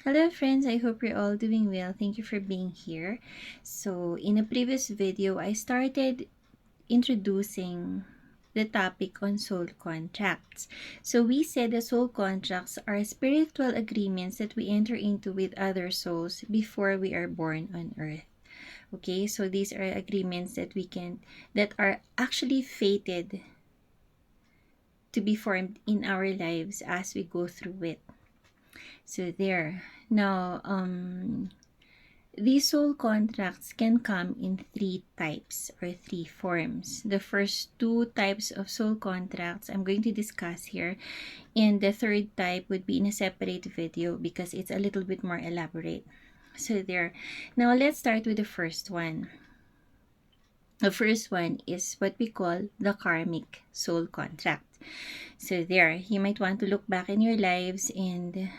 Hello friends, I hope you're all doing well. Thank you for being here. So in a previous video, I started introducing the topic on soul contracts. So we said the soul contracts are spiritual agreements that we enter into with other souls before we are born on earth. Okay, so these are agreements that are actually fated to be formed in our lives as we go through it. So there. Now, these soul contracts can come in three types or three forms. The first two types of soul contracts I'm going to discuss here, and the third type would be in a separate video because it's a little bit more elaborate. So there. Now let's start with the first one. The first one is what we call the karmic soul contract. So there, you might want to look back in your lives and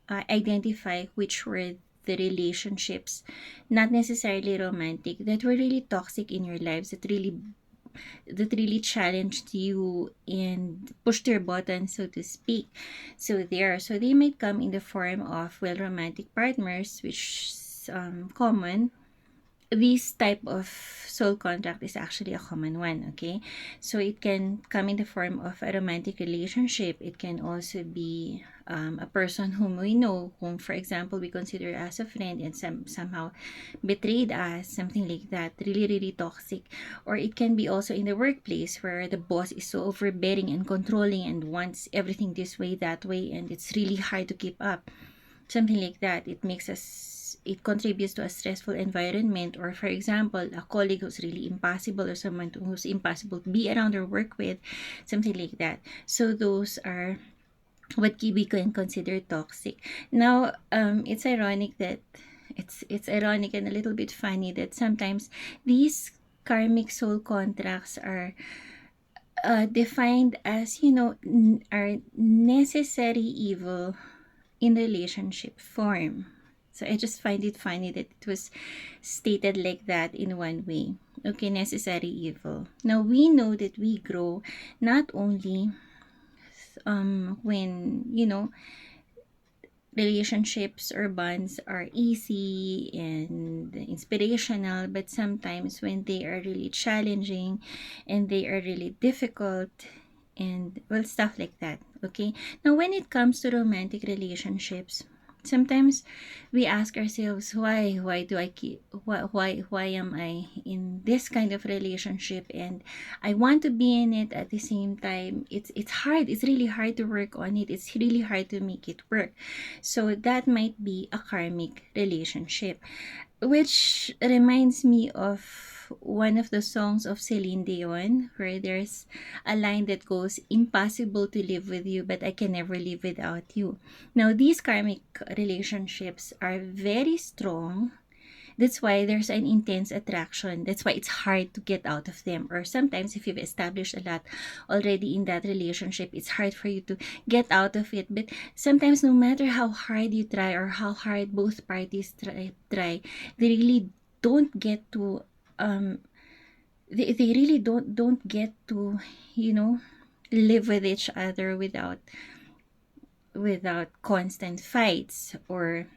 identify which were the relationships, not necessarily romantic, that were really toxic in your lives, that really challenged you and pushed your button, so to speak. So they might come in the form of romantic partners, which is common. This type of soul contract is actually a common one. Okay, so it can come in the form of a romantic relationship. It can also be a person whom we know, whom for example we consider as a friend, and somehow betrayed us, something like that, really toxic. Or it can be also in the workplace where the boss is so overbearing and controlling and wants everything this way, that way, and it's really hard to keep up, something like that. It contributes to a stressful environment. Or for example, a colleague who's really impossible, or someone who's impossible to be around or work with, something like that. So those are what we can consider toxic. Now, it's ironic that it's ironic and a little bit funny that sometimes these karmic soul contracts are defined as, are necessary evil in relationship form. So I just find it funny that it was stated like that in one way. Okay, necessary evil. Now we know that we grow not only when relationships or bonds are easy and inspirational, but sometimes when they are really challenging and they are really difficult, and stuff like that. Okay, now when it comes to romantic relationships, sometimes we ask ourselves, why do I keep why am I in this kind of relationship, and I want to be in it. At the same time, it's hard, it's really hard to work on it, it's really hard to make it work. So that might be a karmic relationship, which reminds me of one of the songs of Celine Dion, where there's a line that goes, "Impossible to live with you, but I can never live without you." Now, these karmic relationships are very strong. That's why there's an intense attraction. That's why it's hard to get out of them. Or sometimes, if you've established a lot already in that relationship, it's hard for you to get out of it. But sometimes, no matter how hard you try or how hard both parties try, they really don't get to they really don't get to live with each other without constant fights. Or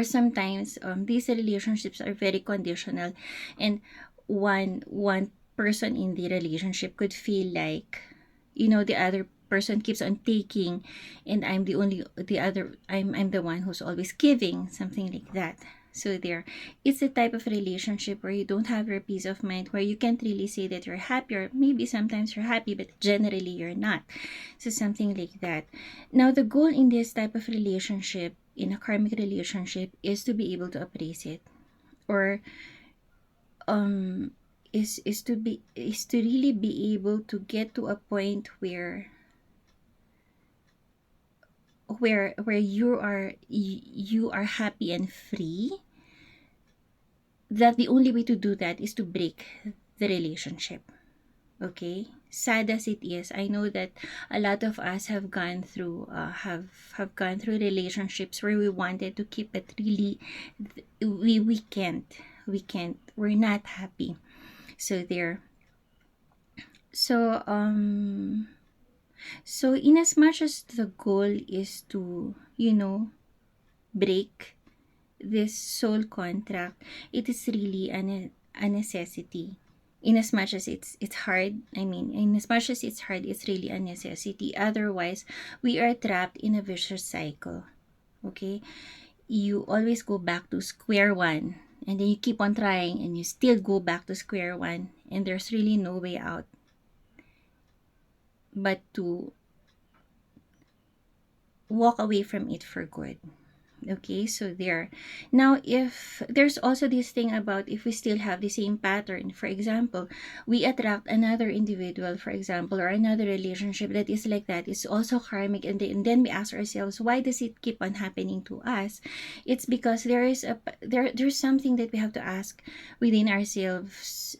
sometimes these relationships are very conditional, and one person in the relationship could feel like the other person keeps on taking, and I'm the one who's always giving, something like that. So there, it's a type of relationship where you don't have your peace of mind, where you can't really say that you're happy, or maybe sometimes you're happy but generally you're not. So something like that. Now the goal in this type of relationship, in a karmic relationship, is to be able to appraise it, or um is to really be able to get to a point where you are happy and free. That the only way to do that is to break the relationship. Okay, sad as it is, I know that a lot of us have gone through relationships where we wanted to keep it, really we can't, we're not happy. So there. So in as much as the goal is to break this soul contract, it is really a necessity. In as much as it's hard, I mean, in as much as it's hard, it's really a necessity. Otherwise, we are trapped in a vicious cycle. Okay? You always go back to square one, and then you keep on trying and you still go back to square one, and there's really no way out but to walk away from it for good. Okay, so there. Now, if there's also this thing about if we still have the same pattern, for example, we attract another individual, for example, or another relationship that is like that, it's also karmic, and then we ask ourselves, why does it keep on happening to us? It's because there's something that we have to ask within ourselves,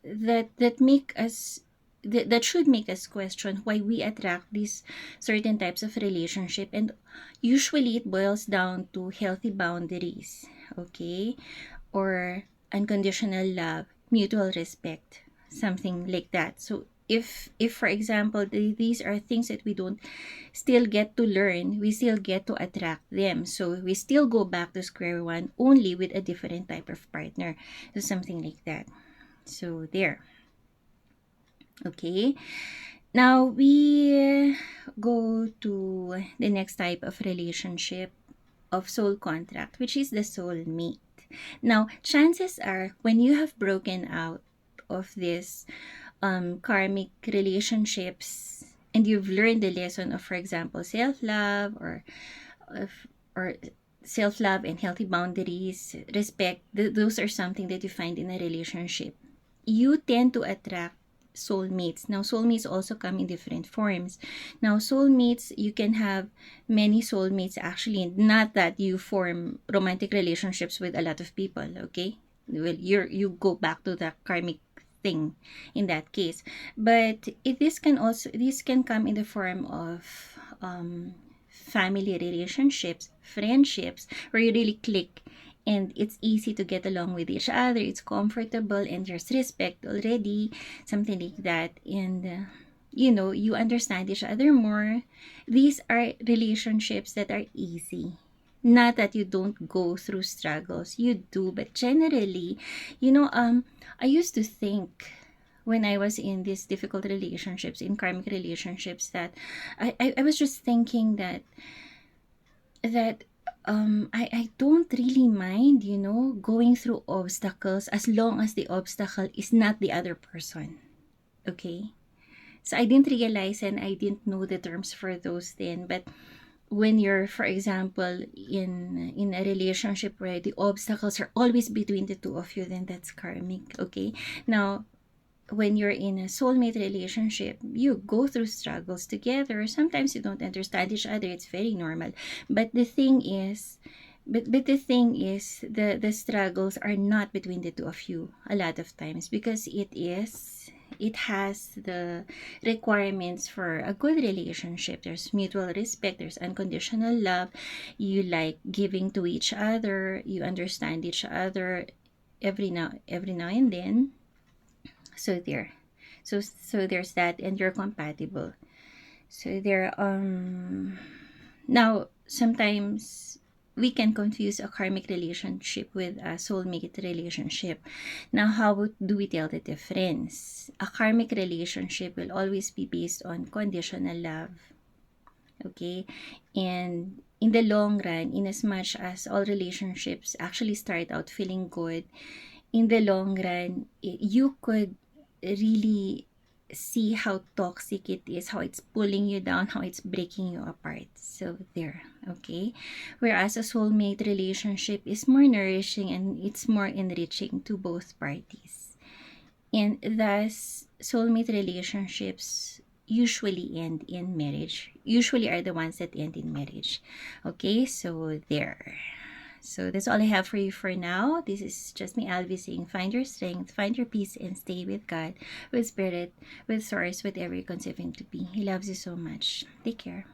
that make us that should make us question why we attract these certain types of relationship, and usually it boils down to healthy boundaries, okay, or unconditional love, mutual respect, something like that. So if for example these are things that we don't still get to learn, we still get to attract them, so we still go back to square one, only with a different type of partner. So something like that. So there. Okay. Now we go to the next type of relationship of soul contract, which is the soulmate. Now, chances are when you have broken out of this karmic relationships and you've learned the lesson of, for example, self-love, or self-love and healthy boundaries, respect, those are something that you find in a relationship. You tend to attract soulmates. Now, soulmates also come in different forms. Now, soulmates, you can have many soulmates actually. Not that you form romantic relationships with a lot of people, okay? Well, you go back to the karmic thing in that case. But this can come in the form of family relationships, friendships, where you really click and it's easy to get along with each other, it's comfortable, and there's respect already, something like that. And you understand each other more. These are relationships that are easy. Not that you don't go through struggles, you do, but generally, I used to think when I was in these difficult relationships, in karmic relationships, that I was just thinking that I don't really mind, going through obstacles as long as the obstacle is not the other person. Okay? So I didn't realize and I didn't know the terms for those then. But when you're, for example, in a relationship where the obstacles are always between the two of you, then that's karmic. Okay? Now, when you're in a soulmate relationship, you go through struggles together. Sometimes you don't understand each other. It's very normal. But the thing is, the struggles are not between the two of you a lot of times, because it has the requirements for a good relationship. There's mutual respect, there's unconditional love, you like giving to each other, you understand each other every now and then. So there. So there's that, and you're compatible. So there. Now sometimes we can confuse a karmic relationship with a soulmate relationship. Now, how do we tell the difference? A karmic relationship will always be based on conditional love. Okay? And in the long run, in as much as all relationships actually start out feeling good, in the long run, you could really see how toxic it is, how it's pulling you down, how it's breaking you apart. So there, okay? Whereas a soulmate relationship is more nourishing and it's more enriching to both parties. And thus, soulmate relationships usually end in marriage. Usually are the ones that end in marriage. Okay, so there. So that's all I have for you for now. This is Just Me Alvie saying, find your strength, find your peace, and stay with God, with Spirit, with Source, whatever you conceive Him to be. He loves you so much. Take care.